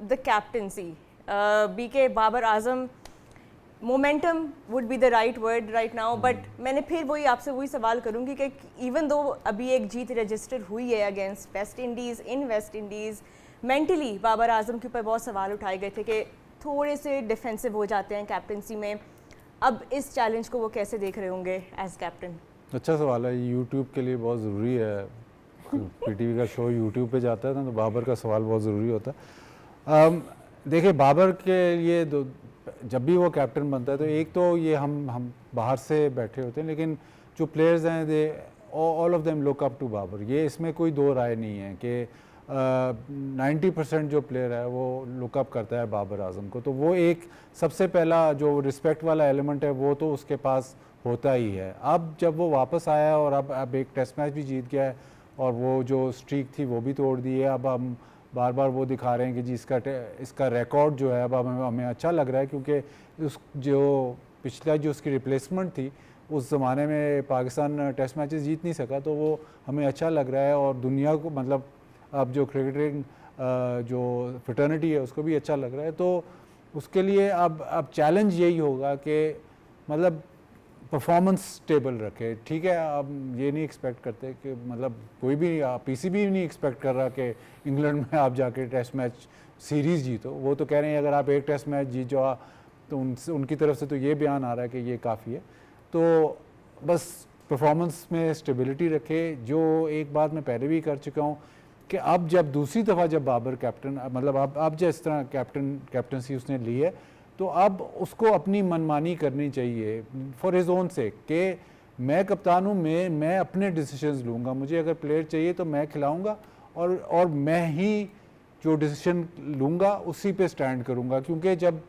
the captaincy. BK Babar Azam, momentum would be the right word right now, but मैंने फिर वही आपसे वही सवाल करूँगी कि even though अभी एक जीत रजिस्टर हुई है against वेस्ट इंडीज़ इन West Indies, mentally Babar Azam के ऊपर बहुत सवाल उठाए गए थे कि थोड़े से डिफेंसिव हो जाते हैं कैप्टनसी में. अब इस चैलेंज को वो कैसे देख रहे होंगे एज कैप्टन? अच्छा सवाल है, यूट्यूब के लिए बहुत ज़रूरी है. पीटीवी का शो यूट्यूब पे जाता है ना, तो बाबर का सवाल बहुत ज़रूरी होता है. देखिए, बाबर के लिए जब भी वो कैप्टन बनता है तो एक तो ये हम बाहर से बैठे होते हैं, लेकिन जो प्लेयर्स हैं they all of them look up to Babar. ये इसमें कोई दो राय नहीं है कि 90% जो प्लेयर है वो लुकअप करता है बाबर आजम को. तो वो एक सबसे पहला जो रिस्पेक्ट वाला एलिमेंट है वो तो उसके पास होता ही है. अब जब वो वापस आया और अब एक टेस्ट मैच भी जीत गया है और वो जो स्ट्रीक थी वो भी तोड़ दी है, अब हम बार बार वो दिखा रहे हैं कि जी इसका रिकॉर्ड जो है अब हमें अच्छा लग रहा है, क्योंकि उस जो पिछला जो उसकी रिप्लेसमेंट थी उस ज़माने में पाकिस्तान टेस्ट मैचेस जीत नहीं सका, तो वो हमें अच्छा लग रहा है. और दुनिया को मतलब अब जो क्रिकेटिंग जो फ्रेटर्निटी है उसको भी अच्छा लग रहा है. तो उसके लिए अब चैलेंज यही होगा कि मतलब परफॉर्मेंस स्टेबल रखे. ठीक है, अब ये नहीं एक्सपेक्ट करते कि मतलब कोई भी पीसीबी नहीं एक्सपेक्ट कर रहा कि इंग्लैंड में आप जाके टेस्ट मैच सीरीज़ जीतो. वो तो कह रहे हैं अगर आप एक टेस्ट मैच जीत जाओ तो उनकी तरफ से तो ये बयान आ रहा है कि ये काफ़ी है. तो बस परफॉर्मेंस में स्टेबिलिटी रखे. जो एक बात मैं पहले भी कर चुका हूँ कि अब जब दूसरी दफ़ा जब बाबर कैप्टन मतलब अब जिस तरह कैप्टनसी उसने ली है, तो अब उसको अपनी मनमानी करनी चाहिए फॉर हिज ओन सेक कि मैं कप्तान हूँ, मैं अपने डिसीजंस लूँगा. मुझे अगर प्लेयर चाहिए तो मैं खिलाऊँगा और मैं ही जो डिसीजन लूँगा उसी पे स्टैंड करूँगा. क्योंकि जब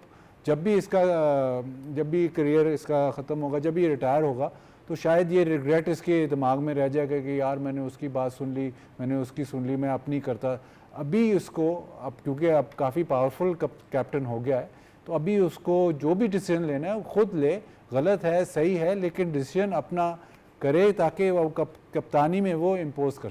भी करियर इसका ख़त्म होगा, जब भी रिटायर होगा, तो शायद ये रिग्रेट इसके दिमाग में रह जाएगा कि यार मैंने उसकी बात सुन ली, मैंने उसकी सुन ली, मैं अपनी करता. अभी उसको अब क्योंकि अब काफ़ी पावरफुल कैप्टन हो गया है, तो अभी उसको जो भी डिसीजन लेना है वो खुद ले. गलत है सही है, लेकिन डिसीजन अपना करे ताकि वो कप्तानी में वो इम्पोज कर